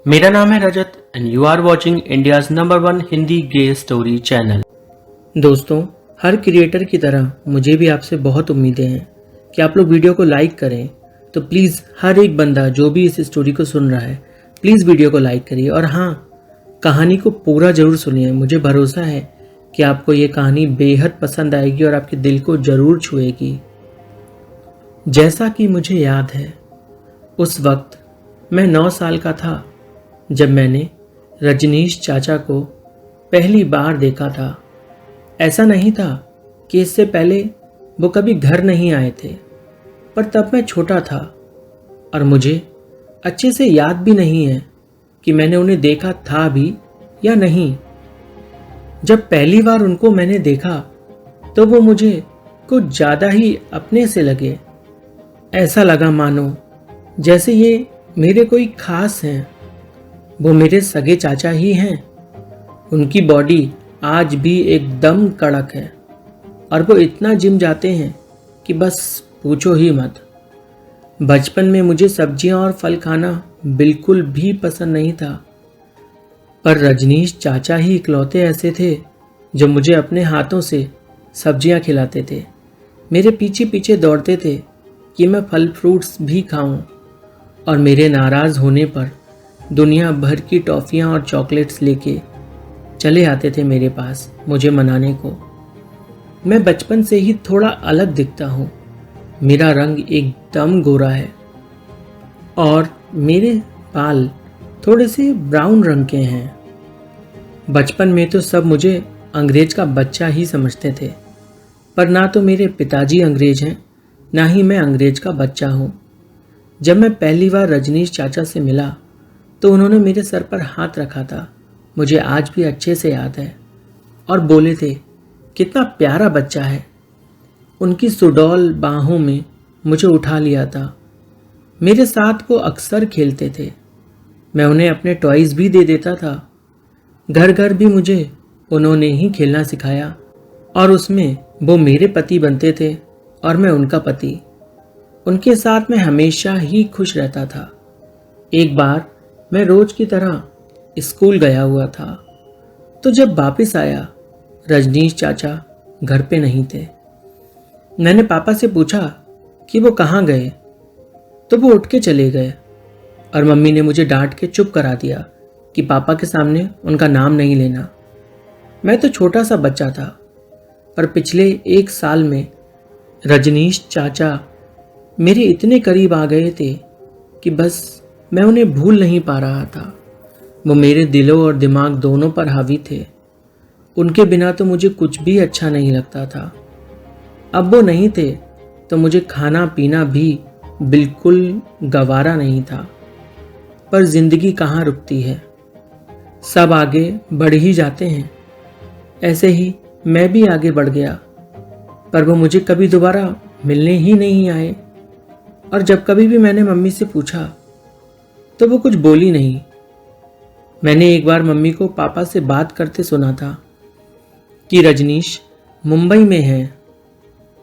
मेरा नाम है Rajat and you are watching India's number 1 Hindi gay story channel. दोस्तों, हर क्रिएटर की तरह मुझे भी आपसे बहुत उम्मीदें हैं कि आप लोग वीडियो को लाइक करें। तो प्लीज़ हर एक बंदा जो भी इस स्टोरी को सुन रहा है, प्लीज़ वीडियो को लाइक करिए और हाँ, कहानी को पूरा ज़रूर सुनिए। मुझे भरोसा है कि आपको ये कहानी बेहद पसंद आएगी और आपके दिल को ज़रूर छुएगी। जैसा कि मुझे याद है, उस वक्त मैं 9 साल का था जब मैंने रजनीश चाचा को पहली बार देखा था। ऐसा नहीं था कि इससे पहले वो कभी घर नहीं आए थे, पर तब मैं छोटा था और मुझे अच्छे से याद भी नहीं है कि मैंने उन्हें देखा था भी या नहीं। जब पहली बार उनको मैंने देखा तो वो मुझे कुछ ज़्यादा ही अपने से लगे। ऐसा लगा मानो जैसे ये मेरे कोई खास हैं। वो मेरे सगे चाचा ही हैं। उनकी बॉडी आज भी एकदम कड़क है और वो इतना जिम जाते हैं कि बस पूछो ही मत। बचपन में मुझे सब्जियां और फल खाना बिल्कुल भी पसंद नहीं था, पर रजनीश चाचा ही इकलौते ऐसे थे जो मुझे अपने हाथों से सब्जियां खिलाते थे। मेरे पीछे पीछे दौड़ते थे कि मैं फल फ्रूट्स भी खाऊं और मेरे नाराज़ होने पर दुनिया भर की टॉफ़ियाँ और चॉकलेट्स लेके चले आते थे मेरे पास मुझे मनाने को। मैं बचपन से ही थोड़ा अलग दिखता हूँ। मेरा रंग एकदम गोरा है और मेरे बाल थोड़े से ब्राउन रंग के हैं। बचपन में तो सब मुझे अंग्रेज का बच्चा ही समझते थे, पर ना तो मेरे पिताजी अंग्रेज हैं, ना ही मैं अंग्रेज का बच्चा हूँ। जब मैं पहली बार रजनीश चाचा से मिला तो उन्होंने मेरे सर पर हाथ रखा था, मुझे आज भी अच्छे से याद है, और बोले थे कितना प्यारा बच्चा है। उनकी सुडौल बाहों में मुझे उठा लिया था। मेरे साथ वो अक्सर खेलते थे। मैं उन्हें अपने टॉयज़ भी दे देता था। घर घर भी मुझे उन्होंने ही खेलना सिखाया और उसमें वो मेरे पति बनते थे और मैं उनका पति। उनके साथ मैं हमेशा ही खुश रहता था। एक बार मैं रोज की तरह स्कूल गया हुआ था, तो जब वापस आया रजनीश चाचा घर पे नहीं थे। मैंने पापा से पूछा कि वो कहाँ गए, तो वो उठ के चले गए और मम्मी ने मुझे डांट के चुप करा दिया कि पापा के सामने उनका नाम नहीं लेना। मैं तो छोटा सा बच्चा था, पर पिछले 1 साल में रजनीश चाचा मेरे इतने करीब आ गए थे कि बस मैं उन्हें भूल नहीं पा रहा था। वो मेरे दिलों और दिमाग दोनों पर हावी थे। उनके बिना तो मुझे कुछ भी अच्छा नहीं लगता था। अब वो नहीं थे तो मुझे खाना पीना भी बिल्कुल गवारा नहीं था। पर जिंदगी कहाँ रुकती है, सब आगे बढ़ ही जाते हैं। ऐसे ही मैं भी आगे बढ़ गया, पर वो मुझे कभी दोबारा मिलने ही नहीं आए। और जब कभी भी मैंने मम्मी से पूछा तो वो कुछ बोली नहीं। मैंने एक बार मम्मी को पापा से बात करते सुना था कि रजनीश मुंबई में है,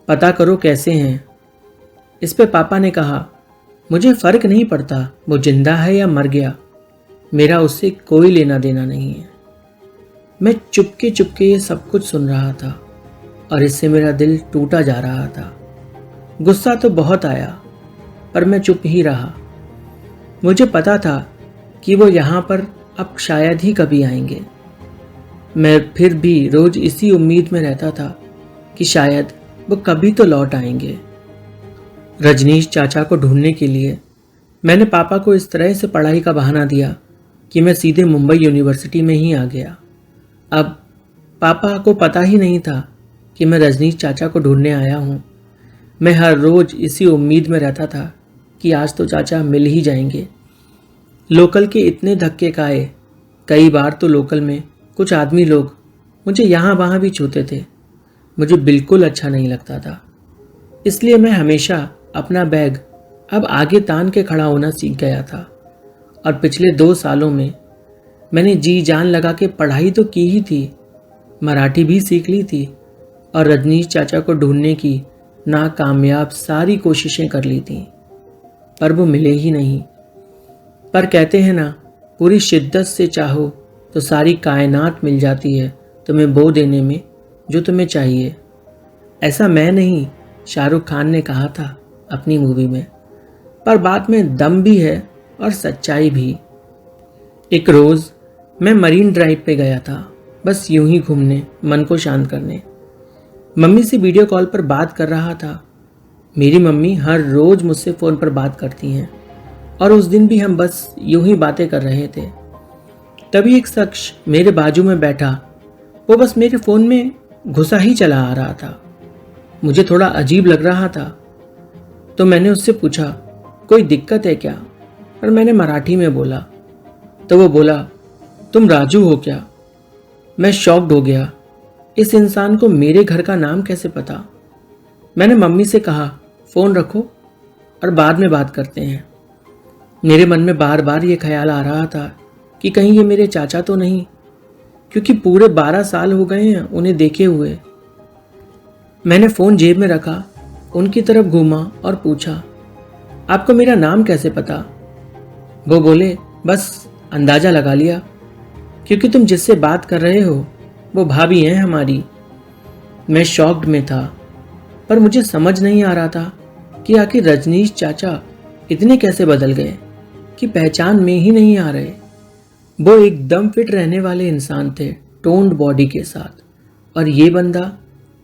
पता करो कैसे हैं। इस पे पापा ने कहा, मुझे फ़र्क नहीं पड़ता वो जिंदा है या मर गया, मेरा उससे कोई लेना देना नहीं है। मैं चुपके चुपके ये सब कुछ सुन रहा था और इससे मेरा दिल टूटा जा रहा था। गुस्सा तो बहुत आया, पर मैं चुप ही रहा। मुझे पता था कि वो यहाँ पर अब शायद ही कभी आएंगे। मैं फिर भी रोज इसी उम्मीद में रहता था कि शायद वो कभी तो लौट आएंगे। रजनीश चाचा को ढूंढने के लिए मैंने पापा को इस तरह से पढ़ाई का बहाना दिया कि मैं सीधे मुंबई यूनिवर्सिटी में ही आ गया। अब पापा को पता ही नहीं था कि मैं रजनीश चाचा को ढूंढने आया हूँ। मैं हर रोज इसी उम्मीद में रहता था कि आज तो चाचा मिल ही जाएंगे। लोकल के इतने धक्के खाए, कई बार तो लोकल में कुछ आदमी लोग मुझे यहाँ वहाँ भी छूते थे। मुझे बिल्कुल अच्छा नहीं लगता था, इसलिए मैं हमेशा अपना बैग अब आगे तान के खड़ा होना सीख गया था। और पिछले 2 सालों में मैंने जी जान लगा के पढ़ाई तो की ही थी, मराठी भी सीख ली थी और रजनीश चाचा को ढूंढने की नाकामयाब सारी कोशिशें कर ली थी, पर वो मिले ही नहीं। पर कहते हैं ना, पूरी शिद्दत से चाहो तो सारी कायनात मिल जाती है तुम्हें वो देने में जो तुम्हें चाहिए। ऐसा मैं नहीं, शाहरुख खान ने कहा था अपनी मूवी में, पर बात में दम भी है और सच्चाई भी। एक रोज़ मैं मरीन ड्राइव पे गया था, बस यूं ही घूमने, मन को शांत करने। मम्मी से वीडियो कॉल पर बात कर रहा था। मेरी मम्मी हर रोज़ मुझसे फ़ोन पर बात करती हैं और उस दिन भी हम बस यूं ही बातें कर रहे थे। तभी एक शख्स मेरे बाजू में बैठा, वो बस मेरे फ़ोन में घुसा ही चला आ रहा था। मुझे थोड़ा अजीब लग रहा था तो मैंने उससे पूछा, कोई दिक्कत है क्या? पर मैंने मराठी में बोला तो वो बोला, तुम राजू हो क्या? मैं शॉक्ड हो गया, इस इंसान को मेरे घर का नाम कैसे पता? मैंने मम्मी से कहा, फ़ोन रखो और बाद में बात करते हैं। मेरे मन में बार बार ये ख्याल आ रहा था कि कहीं ये मेरे चाचा तो नहीं, क्योंकि पूरे 12 साल हो गए हैं उन्हें देखे हुए। मैंने फ़ोन जेब में रखा, उनकी तरफ घूमा और पूछा, आपको मेरा नाम कैसे पता? वो बोले, बस अंदाज़ा लगा लिया, क्योंकि तुम जिससे बात कर रहे हो वो भाभी हैं हमारी। मैं शॉक्ड में था, पर मुझे समझ नहीं आ रहा था कि आखिर रजनीश चाचा इतने कैसे बदल गए कि पहचान में ही नहीं आ रहे। वो एकदम फिट रहने वाले इंसान थे, टोन्ड बॉडी के साथ, और ये बंदा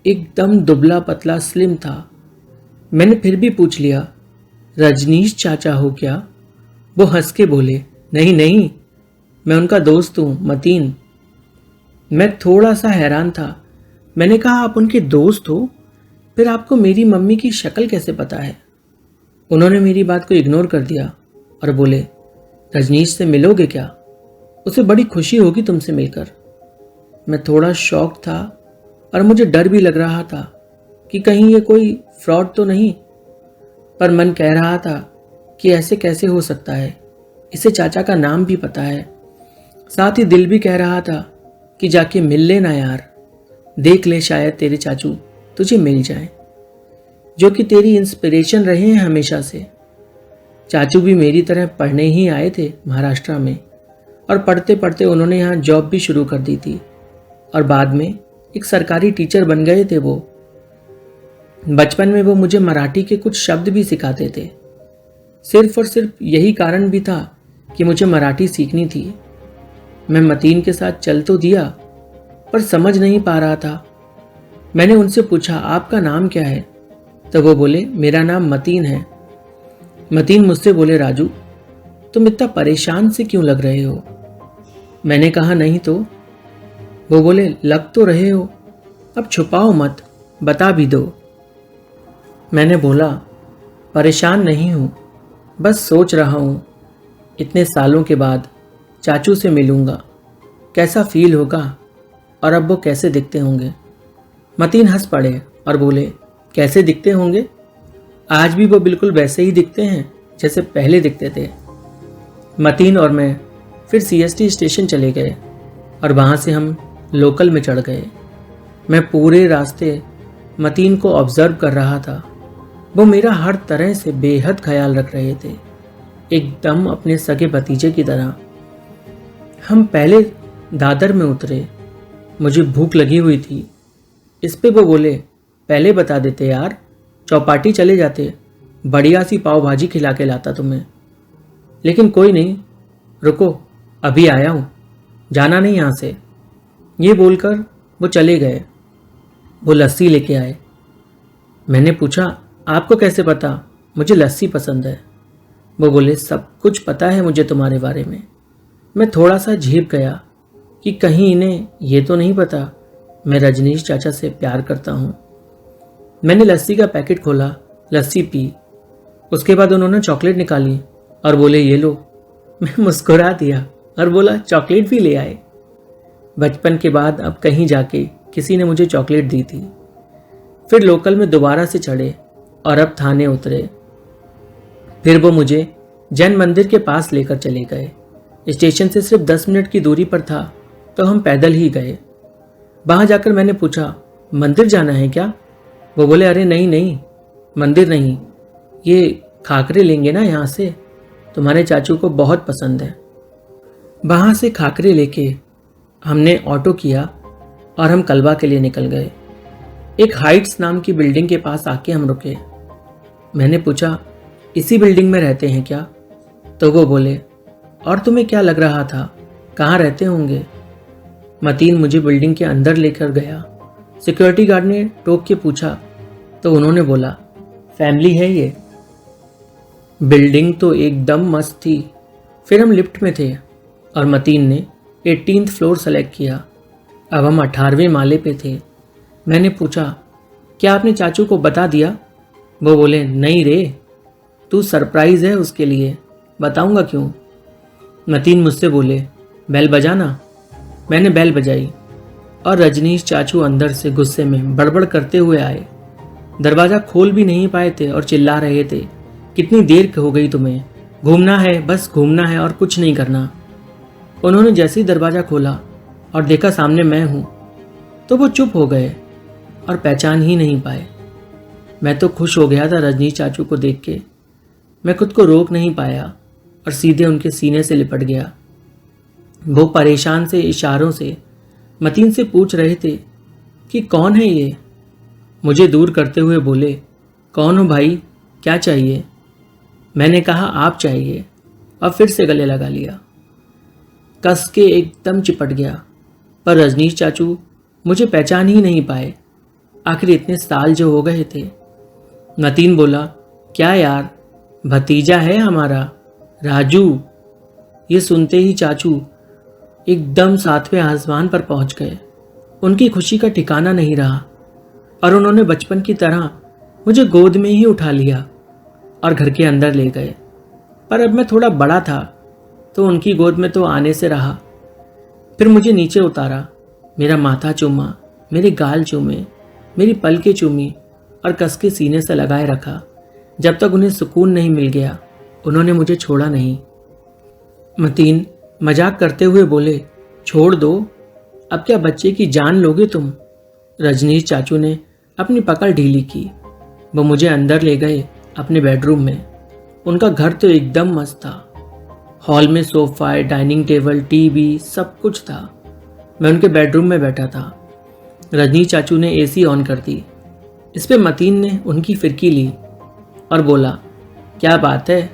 एकदम दुबला पतला स्लिम था। मैंने फिर भी पूछ लिया, रजनीश चाचा हो क्या? वो हंस के बोले, नहीं नहीं, मैं उनका दोस्त हूँ, मतीन। मैं थोड़ा सा हैरान था। मैंने कहा, आप उनके दोस्त हो, फिर आपको मेरी मम्मी की शक्ल कैसे पता है? उन्होंने मेरी बात को इग्नोर कर दिया और बोले, रजनीश से मिलोगे क्या? उसे बड़ी खुशी होगी तुमसे मिलकर। मैं थोड़ा शॉक था और मुझे डर भी लग रहा था कि कहीं ये कोई फ्रॉड तो नहीं, पर मन कह रहा था कि ऐसे कैसे हो सकता है, इसे चाचा का नाम भी पता है। साथ ही दिल भी कह रहा था कि जाके मिल लेना यार, देख ले शायद तेरे चाचू तुझे मिल जाए, जो कि तेरी इंस्पिरेशन रहे हैं हमेशा से। चाचू भी मेरी तरह पढ़ने ही आए थे महाराष्ट्र में, और पढ़ते पढ़ते उन्होंने यहाँ जॉब भी शुरू कर दी थी और बाद में एक सरकारी टीचर बन गए थे वो। बचपन में वो मुझे मराठी के कुछ शब्द भी सिखाते थे। सिर्फ और सिर्फ यही कारण भी था कि मुझे मराठी सीखनी थी। मैं मतीन के साथ चल तो दिया, पर समझ नहीं पा रहा था। मैंने उनसे पूछा, आपका नाम क्या है? तो वो बोले, मेरा नाम मतीन है। मतीन मुझसे बोले, राजू तुम इतना परेशान से क्यों लग रहे हो? मैंने कहा, नहीं तो। वो बोले, लग तो रहे हो, अब छुपाओ मत, बता भी दो। मैंने बोला, परेशान नहीं हूँ, बस सोच रहा हूँ इतने सालों के बाद चाचू से मिलूँगा, कैसा फील होगा और अब वो कैसे दिखते होंगे। मतीन हंस पड़े और बोले, कैसे दिखते होंगे? आज भी वो बिल्कुल वैसे ही दिखते हैं जैसे पहले दिखते थे। मतीन और मैं फिर CST स्टेशन चले गए और वहाँ से हम लोकल में चढ़ गए। मैं पूरे रास्ते मतीन को ऑब्जर्व कर रहा था। वो मेरा हर तरह से बेहद ख्याल रख रहे थे, एकदम अपने सगे भतीजे की तरह। हम पहले दादर में उतरे। मुझे भूख लगी हुई थी। इस पे वो बोले, पहले बता देते यार, चौपाटी चले जाते, बढ़िया सी पाव भाजी खिला के लाता तुम्हें। लेकिन कोई नहीं, रुको, अभी आया हूँ, जाना नहीं यहाँ से। ये बोलकर वो चले गए। वो लस्सी लेके आए। मैंने पूछा, आपको कैसे पता मुझे लस्सी पसंद है? वो बोले, सब कुछ पता है मुझे तुम्हारे बारे में। मैं थोड़ा सा झेप गया कि कहीं इन्हें ये तो नहीं पता मैं रजनीश चाचा से प्यार करता हूँ। मैंने लस्सी का पैकेट खोला, लस्सी पी। उसके बाद उन्होंने चॉकलेट निकाली और बोले, ये लो। मैं मुस्कुरा दिया और बोला, चॉकलेट भी ले आए। बचपन के बाद अब कहीं जाके किसी ने मुझे चॉकलेट दी थी। फिर लोकल में दोबारा से चढ़े और अब थाने उतरे। फिर वो मुझे जैन मंदिर के पास लेकर चले गए। स्टेशन से सिर्फ 10 मिनट की दूरी पर था, तो हम पैदल ही गए। वहां जाकर मैंने पूछा, मंदिर जाना है क्या? वो बोले, अरे नहीं नहीं, मंदिर नहीं, ये खाकरे लेंगे ना यहाँ से, तुम्हारे चाचू को बहुत पसंद है। वहाँ से खाकरे लेके हमने ऑटो किया और हम कलवा के लिए निकल गए। एक हाइट्स नाम की बिल्डिंग के पास आके हम रुके। मैंने पूछा, इसी बिल्डिंग में रहते हैं क्या? तो वो बोले, और तुम्हें क्या लग रहा था, कहाँ रहते होंगे? मतीन मुझे बिल्डिंग के अंदर लेकर गया। सिक्योरिटी गार्ड ने टोक के पूछा तो उन्होंने बोला, फैमिली है ये। बिल्डिंग तो एकदम मस्त थी। फिर हम लिफ्ट में थे और मतीन ने 18th फ्लोर सेलेक्ट किया। अब हम 18वें माले पे थे। मैंने पूछा, क्या आपने चाचू को बता दिया? वो बोले, नहीं रे, तू सरप्राइज है उसके लिए, बताऊंगा क्यों। मतीन मुझसे बोले, बेल बजाना। मैंने बेल बजाई और रजनीश चाचू अंदर से गुस्से में बड़बड़ करते हुए आए। दरवाज़ा खोल भी नहीं पाए थे और चिल्ला रहे थे, कितनी देर हो गई तुम्हें, घूमना है, बस घूमना है और कुछ नहीं करना। उन्होंने जैसे ही दरवाज़ा खोला और देखा सामने मैं हूँ तो वो चुप हो गए और पहचान ही नहीं पाए। मैं तो खुश हो गया था रजनीश चाचू को देख के। मैं खुद को रोक नहीं पाया और सीधे उनके सीने से लिपट गया। वो परेशान से इशारों से मतीन से पूछ रहे थे कि कौन है ये। मुझे दूर करते हुए बोले, कौन हो भाई, क्या चाहिए? मैंने कहा, आप चाहिए, और फिर से गले लगा लिया। कस के एकदम चिपट गया, पर रजनीश चाचू मुझे पहचान ही नहीं पाए। आखिर इतने साल जो हो गए थे। मतीन बोला, क्या यार, भतीजा है हमारा राजू। ये सुनते ही चाचू एकदम 7वें आसमान पर पहुंच गए। उनकी खुशी का ठिकाना नहीं रहा और उन्होंने बचपन की तरह मुझे गोद में ही उठा लिया और घर के अंदर ले गए। पर अब मैं थोड़ा बड़ा था तो उनकी गोद में तो आने से रहा। फिर मुझे नीचे उतारा, मेरा माथा चूमा, मेरे गाल चूमे, मेरी पलकें चूमी और कस के सीने से लगाए रखा। जब तक उन्हें सुकून नहीं मिल गया उन्होंने मुझे छोड़ा नहीं। मतीन मजाक करते हुए बोले, छोड़ दो, अब क्या बच्चे की जान लोगे तुम? रजनीश चाचू ने अपनी पकड़ ढीली की। वो मुझे अंदर ले गए अपने बेडरूम में। उनका घर तो एकदम मस्त था। हॉल में सोफा, डाइनिंग टेबल, टीवी, सब कुछ था। मैं उनके बेडरूम में बैठा था। रजनीश चाचू ने एसी ऑन कर दी। इस पे मतीन ने उनकी फिरकी ली और बोला, क्या बात है,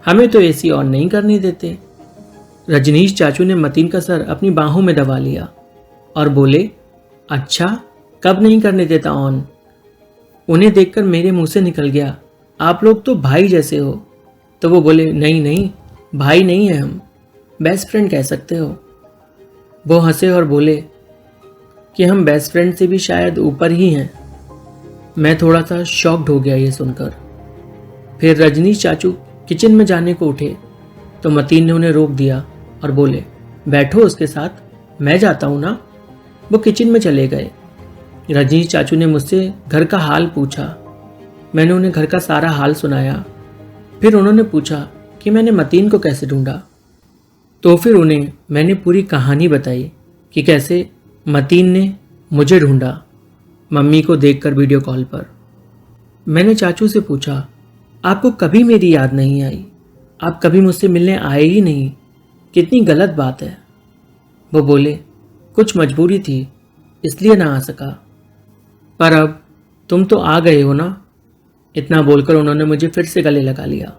हमें तो एसी ऑन नहीं करने देते। रजनीश चाचू ने मतीन का सर अपनी बाहों में दबा लिया और बोले, अच्छा, कब नहीं करने देता ऑन? उन्हें देखकर मेरे मुंह से निकल गया, आप लोग तो भाई जैसे हो। तो वो बोले, नहीं नहीं, भाई नहीं है हम, बेस्ट फ्रेंड कह सकते हो। वो हंसे और बोले कि हम बेस्ट फ्रेंड से भी शायद ऊपर ही हैं। मैं थोड़ा सा शॉक्ड हो गया ये सुनकर। फिर रजनीश चाचू किचन में जाने को उठे तो मतीन ने उन्हें रोक दिया और बोले, बैठो उसके साथ, मैं जाता हूँ ना। वो किचन में चले गए। रजनीश चाचू ने मुझसे घर का हाल पूछा। मैंने उन्हें घर का सारा हाल सुनाया। फिर उन्होंने पूछा कि मैंने मतीन को कैसे ढूंढा। तो फिर उन्हें मैंने पूरी कहानी बताई कि कैसे मतीन ने मुझे ढूंढा, मम्मी को देखकर वीडियो कॉल पर। मैंने चाचू से पूछा, आपको कभी मेरी याद नहीं आई? आप कभी मुझसे मिलने आए ही नहीं, कितनी गलत बात है। वो बोले, कुछ मजबूरी थी इसलिए ना आ सका, पर अब तुम तो आ गए हो ना। इतना बोलकर उन्होंने मुझे फिर से गले लगा लिया।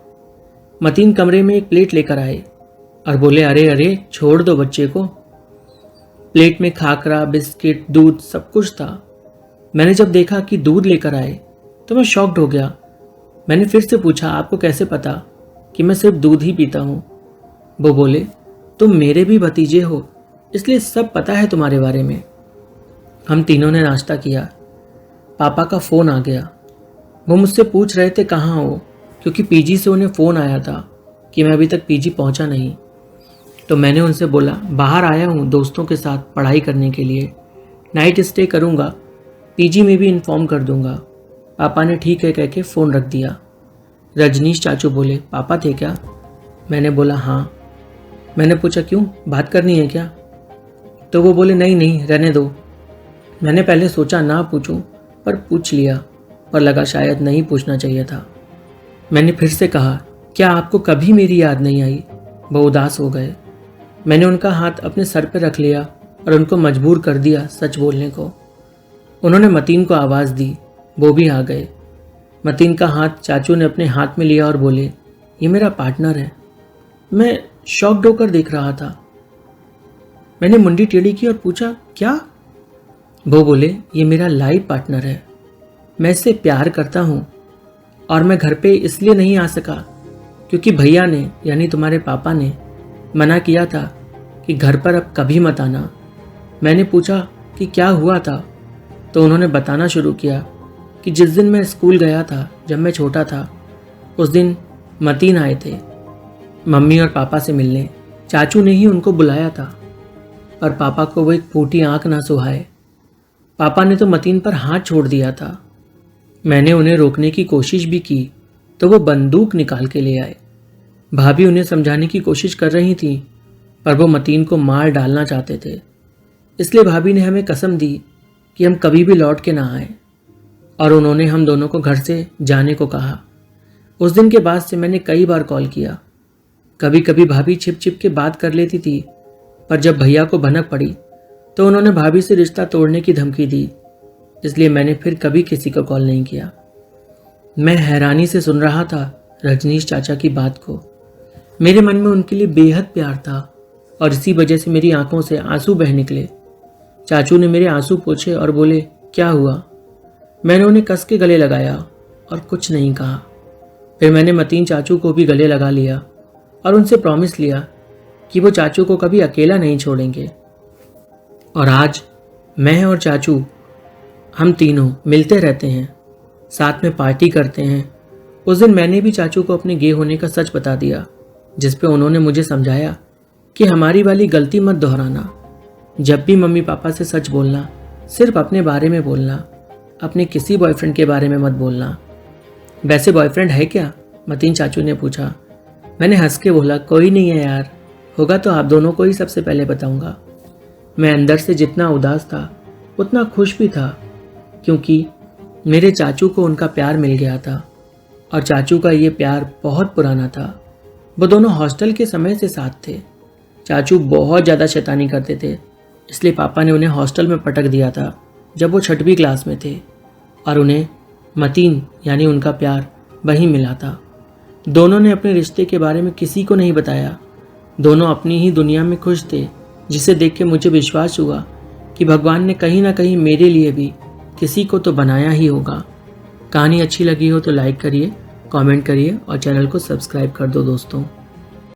मतीन कमरे में एक प्लेट लेकर आए और बोले, अरे अरे, छोड़ दो बच्चे को। प्लेट में खाकरा, बिस्किट, दूध सब कुछ था। मैंने जब देखा कि दूध लेकर आए तो मैं शॉक्ड हो गया। मैंने फिर से पूछा, आपको कैसे पता कि मैं सिर्फ दूध ही पीता हूँ? वो बोले, तुम मेरे भी भतीजे हो, इसलिए सब पता है तुम्हारे बारे में। हम तीनों ने नाश्ता किया। पापा का फ़ोन आ गया। वो मुझसे पूछ रहे थे कहाँ हो, क्योंकि पीजी से उन्हें फ़ोन आया था कि मैं अभी तक पीजी पहुँचा नहीं। तो मैंने उनसे बोला, बाहर आया हूँ दोस्तों के साथ पढ़ाई करने के लिए, नाइट स्टे करूँगा, पीजी में भी इन्फॉर्म कर दूँगा। पापा ने ठीक है कह के फ़ोन रख दिया। रजनीश चाचू बोले, पापा थे क्या? मैंने बोला, हाँ। मैंने पूछा, क्यों, बात करनी है क्या? तो वो बोले, नहीं नहीं, रहने दो। मैंने पहले सोचा ना पूछूं, पर पूछ लिया, पर लगा शायद नहीं पूछना चाहिए था। मैंने फिर से कहा, क्या आपको कभी मेरी याद नहीं आई? वो उदास हो गए। मैंने उनका हाथ अपने सर पर रख लिया और उनको मजबूर कर दिया सच बोलने को। उन्होंने मतीन को आवाज़ दी, वो भी आ गए। मतीन का हाथ चाचू ने अपने हाथ में लिया और बोले, ये मेरा पार्टनर है। मैं शॉक्ड होकर देख रहा था। मैंने मुंडी टेढ़ी की और पूछा, क्या? वो बोले, ये मेरा लाइफ पार्टनर है। मैं इससे प्यार करता हूँ और मैं घर पे इसलिए नहीं आ सका क्योंकि भैया ने यानी तुम्हारे पापा ने मना किया था कि घर पर अब कभी मत आना। मैंने पूछा कि क्या हुआ था, तो उन्होंने बताना शुरू किया कि जिस दिन मैं स्कूल गया था जब मैं छोटा था, उस दिन मतीन आए थे मम्मी और पापा से मिलने। चाचू ने ही उनको बुलाया था, पर पापा को वो एक फूटी आंख ना सुहाए। पापा ने तो मतीन पर हाथ छोड़ दिया था। मैंने उन्हें रोकने की कोशिश भी की तो वो बंदूक निकाल के ले आए। भाभी उन्हें समझाने की कोशिश कर रही थी, पर वो मतीन को मार डालना चाहते थे। इसलिए भाभी ने हमें कसम दी कि हम कभी भी लौट के ना आए, और उन्होंने हम दोनों को घर से जाने को कहा। उस दिन के बाद से मैंने कई बार कॉल किया। कभी कभी भाभी छिप छिप के बात कर लेती थी, पर जब भैया को भनक पड़ी तो उन्होंने भाभी से रिश्ता तोड़ने की धमकी दी। इसलिए मैंने फिर कभी किसी को कॉल नहीं किया। मैं हैरानी से सुन रहा था रजनीश चाचा की बात को। मेरे मन में उनके लिए बेहद प्यार था और इसी वजह से मेरी आंखों से आंसू बह निकले। चाचू ने मेरे आंसू पोंछे और बोले, क्या हुआ? मैंने उन्हें कस के गले लगाया और कुछ नहीं कहा। फिर मैंने मतीन चाचू को भी गले लगा लिया और उनसे प्रॉमिस लिया कि वो चाचू को कभी अकेला नहीं छोड़ेंगे। और आज मैं और चाचू हम तीनों मिलते रहते हैं, साथ में पार्टी करते हैं। उस दिन मैंने भी चाचू को अपने गे होने का सच बता दिया, जिस पे उन्होंने मुझे समझाया कि हमारी वाली गलती मत दोहराना। जब भी मम्मी पापा से सच बोलना, सिर्फ अपने बारे में बोलना, अपने किसी बॉयफ्रेंड के बारे में मत बोलना। वैसे बॉयफ्रेंड है क्या? मतीन चाचू ने पूछा। मैंने हंस के बोला, कोई नहीं है यार, होगा तो आप दोनों को ही सबसे पहले बताऊंगा। मैं अंदर से जितना उदास था उतना खुश भी था, क्योंकि मेरे चाचू को उनका प्यार मिल गया था और चाचू का ये प्यार बहुत पुराना था। वो दोनों हॉस्टल के समय से साथ थे। चाचू बहुत ज़्यादा शैतानी करते थे, इसलिए पापा ने उन्हें हॉस्टल में पटक दिया था जब वो 6वीं क्लास में थे, और उन्हें मतीन यानी उनका प्यार वहीं मिला था। दोनों ने अपने रिश्ते के बारे में किसी को नहीं बताया। दोनों अपनी ही दुनिया में खुश थे, जिसे देख के मुझे विश्वास हुआ कि भगवान ने कहीं ना कहीं मेरे लिए भी किसी को तो बनाया ही होगा। कहानी अच्छी लगी हो तो लाइक करिए, कमेंट करिए और चैनल को सब्सक्राइब कर दो दोस्तों।